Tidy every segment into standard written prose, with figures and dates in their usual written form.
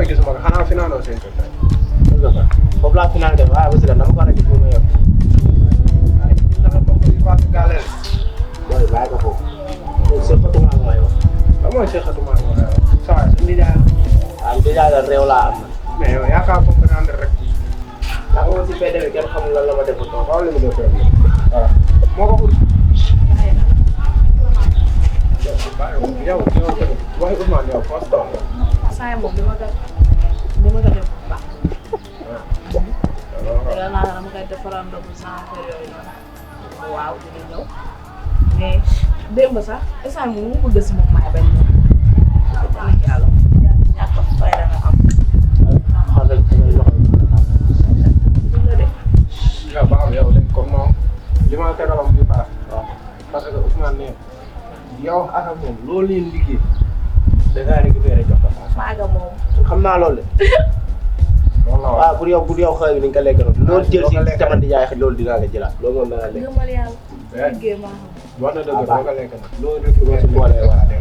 gisuma ko xanaa finaaloo seen kër tey. foofu laa final def waaye aussi dama ko war a gis bu ma yor. waaye gis nga bokk yi Fatou Gale la. booy bàyyi ko foofu. loolu seqatuma ak may wax. ba mooy seqatuma ak may wax. saa waay suñu nijaay. waaw nijaay la réew laa am. mais yow yaakaar comprendre rek. ndax moom si PDB kenn xamul lan la ma def ko waaw li mu def waaw moo ko ut. yow tamit waxi Ousmane yow foo toog. saa yi moom li ma ko def bu baax. dina naa dama koy defaral ndogu sans affaire yooyu noonu. waaw dina ñëw mais démb sax instant moom mu bëgg si moom maay bañ ñëw. wax dëgg yàlla ñàkk a fay da nga am. xam nga de. yow baax yow léegi comme moom li ma tegaloon bii baax. waaw parce que Ousmane nee yow ak moom loolu leen liggéey da ngaa récupéré jox ko saa. maaga moom. xam naa loolu de. loolu la waaw pour yow xëy bi dañ ko lekk noonu. loolu jël si sama nijaay loolu dinaa ko jëlaat loolu moom danaa lekk. gëmal yàlla. liggéey maa xam. wax na dëgg doo ko lekk nag. loolu boo si boolee waa de.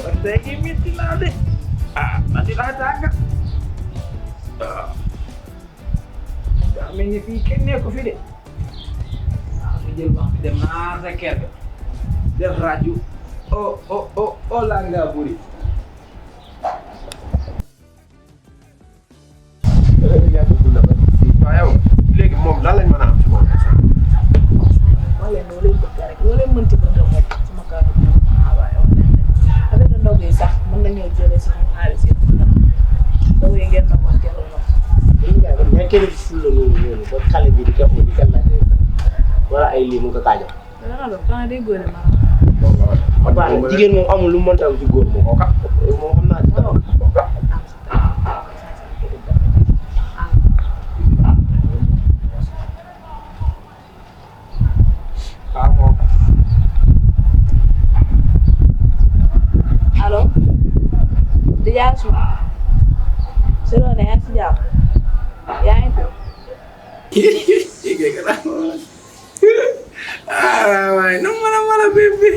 kon tey jii métti naa de man di laa tàgga daa mel ni fii kenn nekku fi de fi jël wax bi dem naa sa kër ga def rajo laa ngaa buri waaw yow léegi moom lan lañ mën a am ci moom wala loo leen bëgg rek loo leen mënti bëgg rek sama kàr bi waaye wax leen ne avec ndog yi sax mën nañoo jëlee sama xaalis yi ndaw yi ngeen doon wax teelul wax. mais kenn ku ful la noonu ba xale bi di ko xool di ko laajte wala ay lii mu ko taajal. dana doon xanaa day góore maanaam. waaw jigéen moom amul lu mu mënta am ci góor moom. moom xam naa ci dara. allo. di jaay suuf. si loolu ne yaa ngi si jàpp. yaa ngi fi. waaye nu mu mën a bébé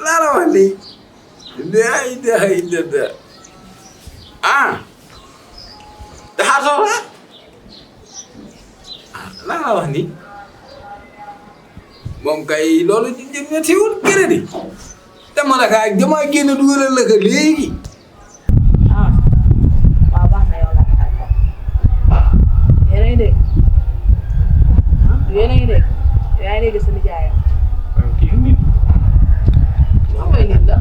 laa la wax nii day dada daxaar soxla laa la wax nii moom kay loolu ñettiwul crédit dama la kaa dama génn dugalal la ko léegi waaw baax na yow la yéen a ngi dégg yéen a ngi dégg yaa ngi dégg sa nijaayam. xam nga nit la.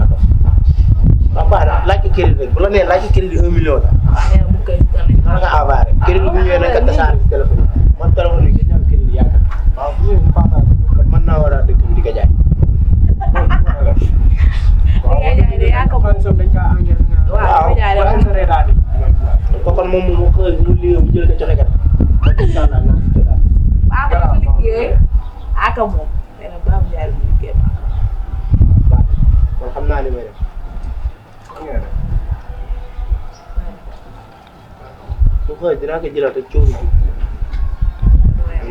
waaw baax na laaj ko crédit rek bu la nee laaj ko crédit 1 million la. nee na mu koy gën maa nga avaare crédit bu ñëwee nag kat tasaare ci téléphone yi man téléphone yi gën a crédit yaakaar waaw bu ñëwee papa kon mën naa war a dëkk di ko jaay. jaay de yaa ko moom. waaw jaay de moom. kon moom mu xëy mu liggéey mu jël ko joxe kat. waaw ko dafa liggéey ak moom. nee na baax jaay lu liggéey baax. kon xam naa ni may def. su xëy dinaa ko jëlaat ak coono ji.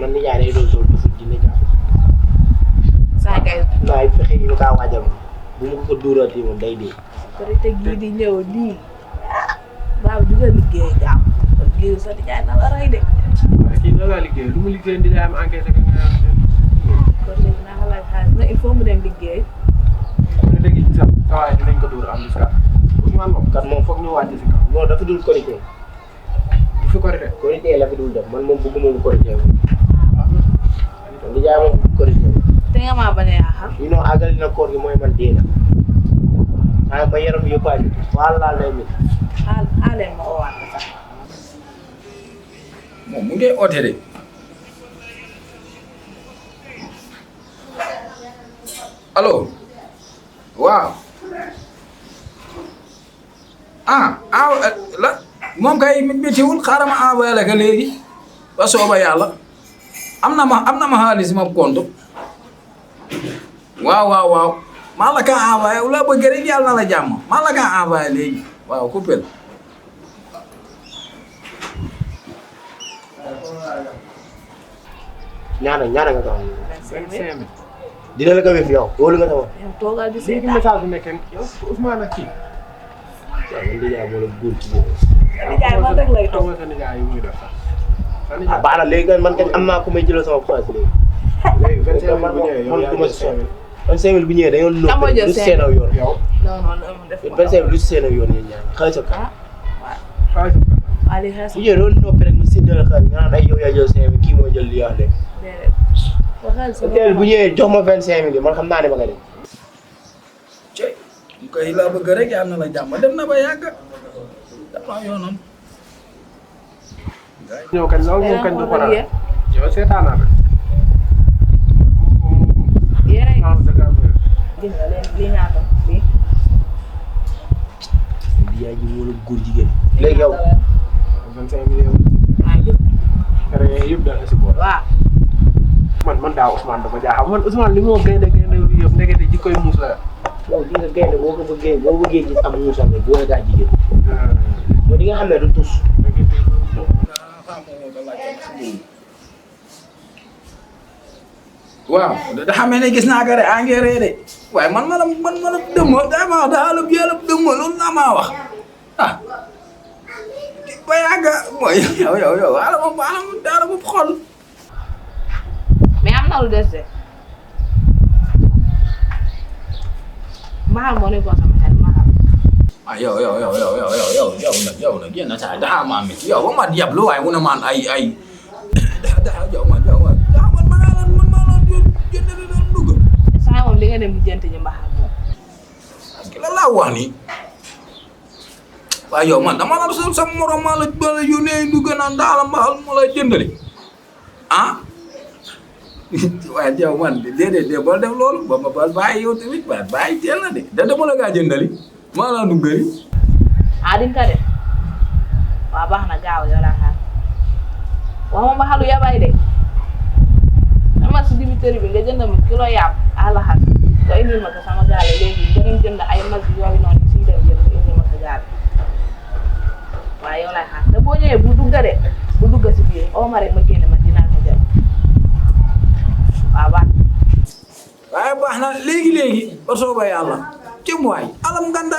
man ni jaay day doon tool du ji ne jàpp. saa kay. waaye fexe yi ñu kaa waajal bu mu ko dóoraatee moom day dee. korite gii di ñëw nii baax du nga liggéey gaaw liggéeyu sa nijaay na la rey de. kii la laa liggéey lu mu liggéey ndi jaay ma enquête ak nga korite bi naa laaj xaalis mais il faut mu dem liggéey. ne dëgg sa waaye dinañ ko dóor am biskat Ousmane moom kat moom foog ñu wàcc si kaw. non dafa dul korité. bu fi korité korité la fi dul def man moom bëgguma mu korité moom. kon di jaay moom korité. te nga maa bañ a yaaxal. sinon àggali na koor gi mooy man dee na. ah ba yaram yëpp a wala lay mi. leen ma oowaat ko sax. moom mu ngi oote de allo waaw la moom kay météwul xaaral ma envoyé la ko léegi ba sooba yàlla am na ma xaalis ma compte waaw maa la ka envoyé wala bëgg rek yàlla na la jàmm maa la ka envoyé léegi waaw coupé ñaana nga ko am. 25 000. dina la ko wéef yow wóolu nga sama. yow toogal di léegi seetaan. message bi nekkee yow Ousmane ak kii. waaw man de yaa la góor ci biir. nijaay man rek lay toog. sa nijaay yu muy def sax. sa ah nijaay baax na léegi man kat am naa ku may jëlal sama xaalis léegi. léegi 25 000 bu ñëwee yow yaa du ma jël si 5 000. 25 000 bu ñëwee dañoo Kan moo jël lu seen aw yoon. yow non non non def ko. 25 000 lu seen aw yoon yéen ñaar xaalis ak ah xaalis bi waa li xees bu ñëwee doon noppi rek mu séddale xaalis nga naan ay yow yaa jël 5 000 kii moo jël li wax de. déedéet. waxal sa teel bu ñëwee jox ma 25 000 man xam naa ne ma nga dem. cey mu koy laa bëgg rek yàlla na la jàmm dem na ba yàgg dafa yoonam ñëw kañ loolu moom kañ du ko yéen yow seetaan naa yéen non dëgg la gis nga leen lii ñaata lii. di yaay ji wala góor jigéen. léegi yow 25 millions maa ngi kere yëpp da nga si boole waaw. man daa Ousmane dafa jaaxal man Ousmane li moo gaynde lu yëpp ndekete ji koy muus la yow di nga gaynde boo bëggee gis am muusam rek boo gaa jigéen. yow di nga xam ne du tus. waaw da xamee ne gis naa ko de engrais de waaye man ma la dëmma daa la yàlla dëmma loolu naa maa wax ah ba yàgg mooy yow ala ma xol mais am na lu des de. Mahal moo nekkoon sama xel Mahal. ah yow nag yéen a saa daa maa métti yow ba ma yablu waaye mu ne man ay yow man maa la jënd doon dugg. saa moom li nga dem di jënt ji Mahal moom. ki la laa wax nii waaye yow man dama la sa morom maa la yónnee dugg naan daal Mahal ma lay jëndali ah waaye yow man déedéet boo def loolu ba bàyyi yow tamit bàyyi teel na de da dama la gaa jëndali maa laa duggali. ah di nga ko def waaw baax na gaaw yow laa xaar wax ma Mahalu yabay de dama si dibiteri bi nga jënd ma kilo yàpp àllaxas nga indil ma ko sama gaale léegi nga dem jënd ay mas yooyu noonu yi siy dem yëpp nga indil ma ko gaale waaye yow laay xaar te boo ñëwee bu dugga de bu dugga si biir oo ma rek ma génne ma dinaa ko jël waaw baax waaye baax na léegi ba sooba yàlla ci waay alam ganda